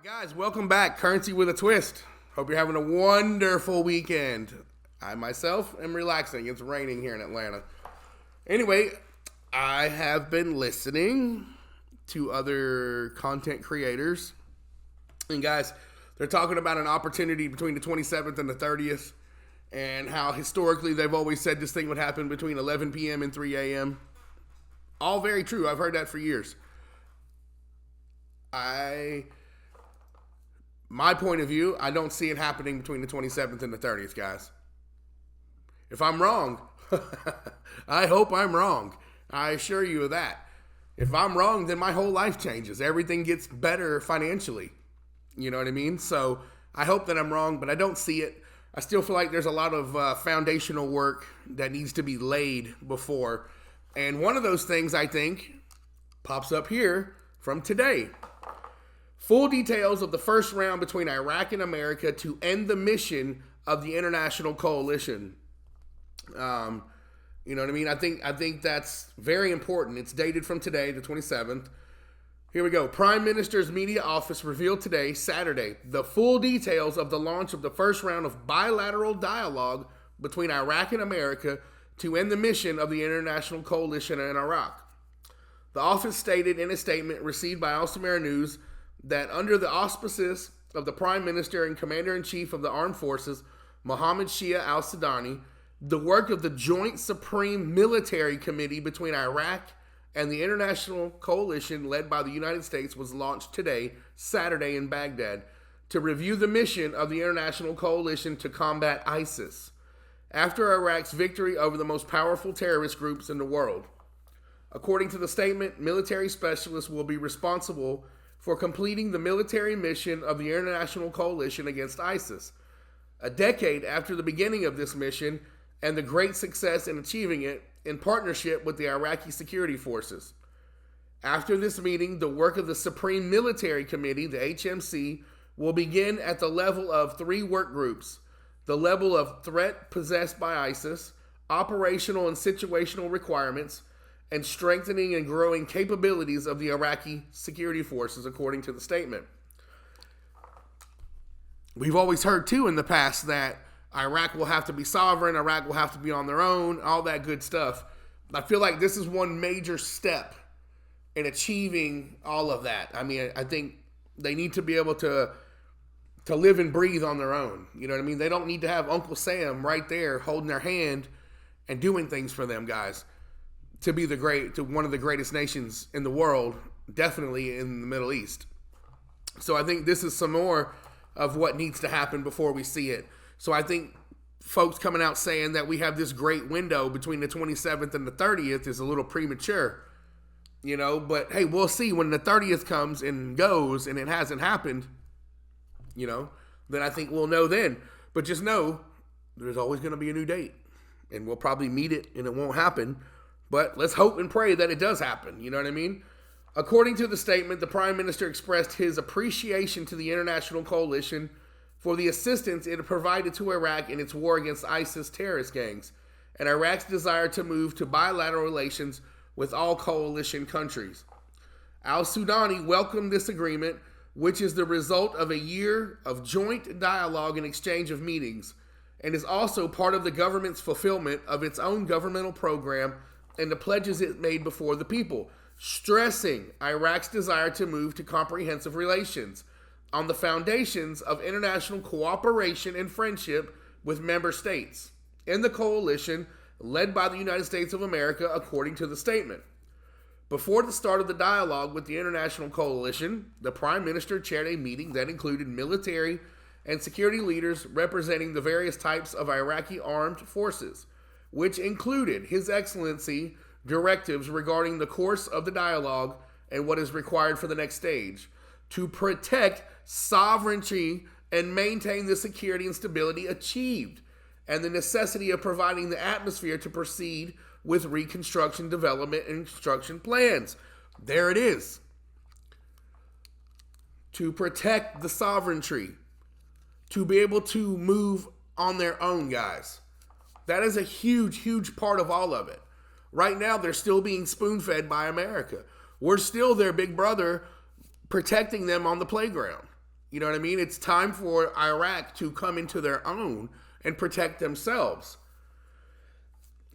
right, guys, welcome back. Currency with a Twist. Hope you're having a wonderful weekend. I myself am relaxing. It's raining here in Atlanta. Anyway, I have been listening to other content creators. And guys, they're talking about an opportunity between the 27th and the 30th and how historically they've always said this thing would happen between 11 p.m. and 3 a.m. All very true. I've heard that for years. My point of view, I don't see it happening between the 27th and the 30th, guys. If I'm wrong, I hope I'm wrong. I assure you of that. If I'm wrong, then my whole life changes. Everything gets better financially. You know what I mean? So I hope that I'm wrong, but I don't see it. I still feel like there's a lot of foundational work that needs to be laid before. And one of those things, I think, pops up here from today. Full details of the first round between Iraq and America to end the mission of the international coalition. You know what I mean? I think that's very important. It's dated from today, the 27th. Here we go. Prime Minister's media office revealed today, Saturday, the full details of the launch of the first round of bilateral dialogue between Iraq and America to end the mission of the international coalition in Iraq. The office stated in a statement received by Al Samara News that under the auspices of the Prime Minister and Commander-in-Chief of the Armed Forces, Mohammed Shia al-Sudani, the work of the Joint Supreme Military Committee between Iraq and the international coalition led by the United States was launched today, Saturday, in Baghdad, to review the mission of the international coalition to combat ISIS, after Iraq's victory over the most powerful terrorist groups in the world. According to the statement, military specialists will be responsible for completing the military mission of the international coalition against ISIS. A decade after the beginning of this mission and the great success in achieving it in partnership with the Iraqi security forces. After this meeting, the work of the Supreme Military Committee, the HMC, will begin at the level of three work groups: the level of threat possessed by ISIS, operational and situational requirements, and strengthening and growing capabilities of the Iraqi security forces, according to the statement. We've always heard, too, in the past that Iraq will have to be sovereign, Iraq will have to be on their own, all that good stuff. I feel like this is one major step in achieving all of that. I mean, I think they need to be able to live and breathe on their own. You know what I mean? They don't need to have Uncle Sam right there holding their hand and doing things for them, guys, to be one of the greatest nations in the world, definitely in the Middle East. So I think this is some more of what needs to happen before we see it. So I think folks coming out saying that we have this great window between the 27th and the 30th is a little premature, you know, but hey, we'll see when the 30th comes and goes and it hasn't happened, you know, then I think we'll know then. But just know there's always going to be a new date and we'll probably meet it and it won't happen. But let's hope and pray that it does happen. You know what I mean? According to the statement, the Prime Minister expressed his appreciation to the international coalition for the assistance it provided to Iraq in its war against ISIS terrorist gangs, and Iraq's desire to move to bilateral relations with all coalition countries. Al-Sudani welcomed this agreement, which is the result of a year of joint dialogue and exchange of meetings, and is also part of the government's fulfillment of its own governmental program and the pledges it made before the people, stressing Iraq's desire to move to comprehensive relations on the foundations of international cooperation and friendship with member states in the coalition led by the United States of America, according to the statement. Before the start of the dialogue with the international coalition, the Prime Minister chaired a meeting that included military and security leaders representing the various types of Iraqi armed forces, which included His Excellency directives regarding the course of the dialogue and what is required for the next stage, to protect sovereignty and maintain the security and stability achieved, and the necessity of providing the atmosphere to proceed with reconstruction, development, and construction plans. There it is. To protect the sovereignty, to be able to move on their own, guys. That is a huge, huge part of all of it. Right now, they're still being spoon-fed by America. We're still their big brother protecting them on the playground. You know what I mean? It's time for Iraq to come into their own and protect themselves.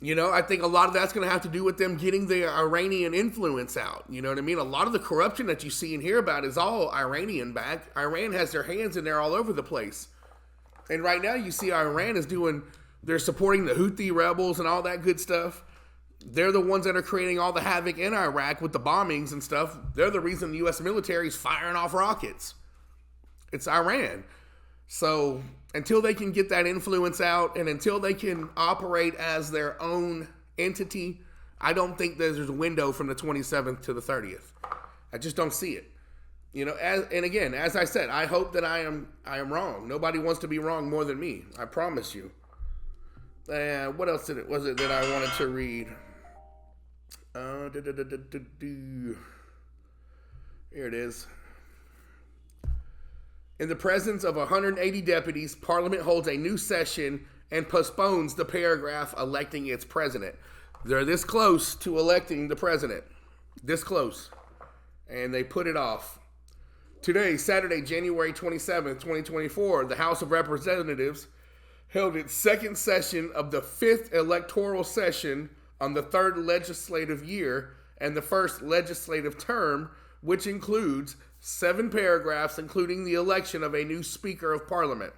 You know, I think a lot of that's going to have to do with them getting the Iranian influence out. You know what I mean? A lot of the corruption that you see and hear about is all Iranian backed. Iran has their hands in there all over the place. And right now you see Iran is they're supporting the Houthi rebels and all that good stuff. They're the ones that are creating all the havoc in Iraq with the bombings and stuff. They're the reason the U.S. military is firing off rockets. It's Iran. So until they can get that influence out and until they can operate as their own entity, I don't think there's a window from the 27th to the 30th. I just don't see it. You know, as I said, I hope that I am wrong. Nobody wants to be wrong more than me. I promise you. What else was it that I wanted to read? Here it is. In the presence of 180 deputies, Parliament holds a new session and postpones the paragraph electing its president. They're this close to electing the president. This close. And they put it off. Today, Saturday, January 27th, 2024, the House of Representatives held its second session of the fifth electoral session on the third legislative year and the first legislative term, which includes 7 paragraphs, including the election of a new Speaker of Parliament.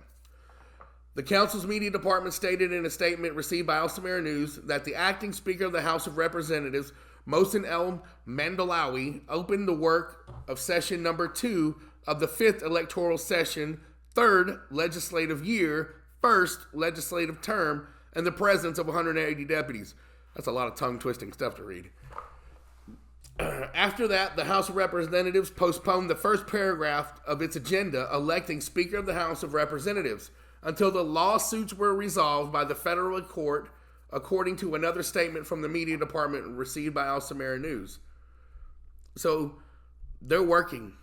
The Council's media department stated in a statement received by Al Samara News that the acting Speaker of the House of Representatives, Mohsen El Mandalawi, opened the work of session number 2 of the 5th electoral session, 3rd legislative year, 1st legislative term, in the presence of 180 deputies. That's a lot of tongue-twisting stuff to read. After that, the House of Representatives postponed the first paragraph of its agenda electing Speaker of the House of Representatives until the lawsuits were resolved by the federal court, according to another statement from the media department received by Al Samara News. So they're working.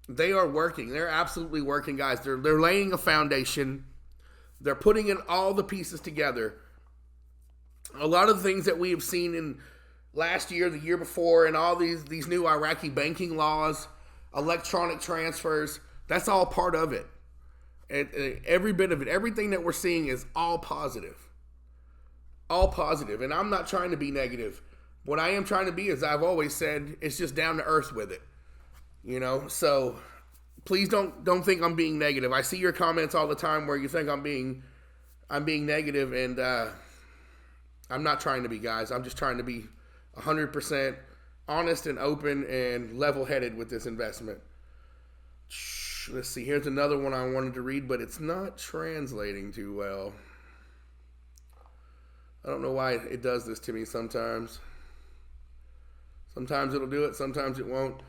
They are working. They're absolutely working, guys. They're laying a foundation. They're putting in all the pieces together. A lot of the things that we have seen in last year, the year before, and all these new Iraqi banking laws, electronic transfers, that's all part of it. And every bit of it, everything that we're seeing is all positive. All positive. And I'm not trying to be negative. What I am trying to be, as I've always said, is just down to earth with it. You know, so please don't think I'm being negative. I see your comments all the time where you think I'm being negative, and I'm not trying to be, guys. I'm just trying to be 100% honest and open and level-headed with this investment. Let's see. Here's another one I wanted to read, but it's not translating too well. I don't know why it does this to me sometimes. Sometimes it'll do it, sometimes it won't.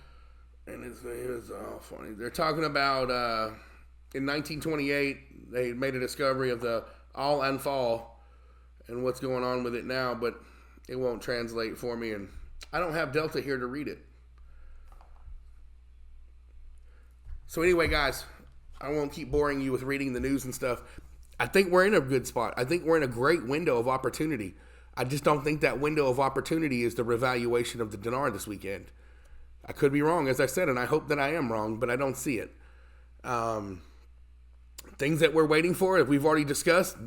And it's all funny. They're talking about in 1928, they made a discovery of the Al-Anfal and what's going on with it now, but it won't translate for me, and I don't have Delta here to read it. So anyway, guys, I won't keep boring you with reading the news and stuff. I think we're in a good spot. I think we're in a great window of opportunity. I just don't think that window of opportunity is the revaluation of the dinar this weekend. I could be wrong, as I said, and I hope that I am wrong, but I don't see it. Things that we're waiting for, as we've already discussed,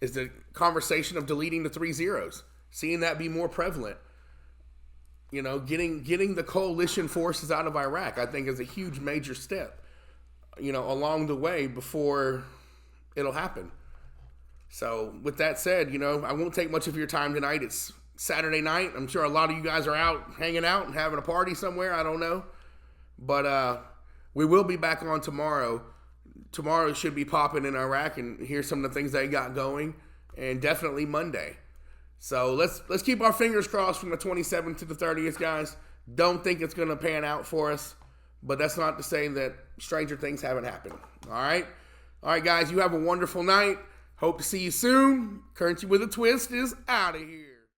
is the conversation of deleting the 3 zeros. Seeing that be more prevalent. You know, getting the coalition forces out of Iraq, I think, is a huge major step, you know, along the way before it'll happen. So with that said, you know, I won't take much of your time tonight. It's Saturday night. I'm sure a lot of you guys are out hanging out and having a party somewhere. I don't know. But we will be back on tomorrow. Tomorrow should be popping in Iraq, and here's some of the things they got going. And definitely Monday. So let's keep our fingers crossed from the 27th to the 30th, guys. Don't think it's going to pan out for us. But that's not to say that stranger things haven't happened. All right? All right, guys. You have a wonderful night. Hope to see you soon. Currency with a Twist is out of here.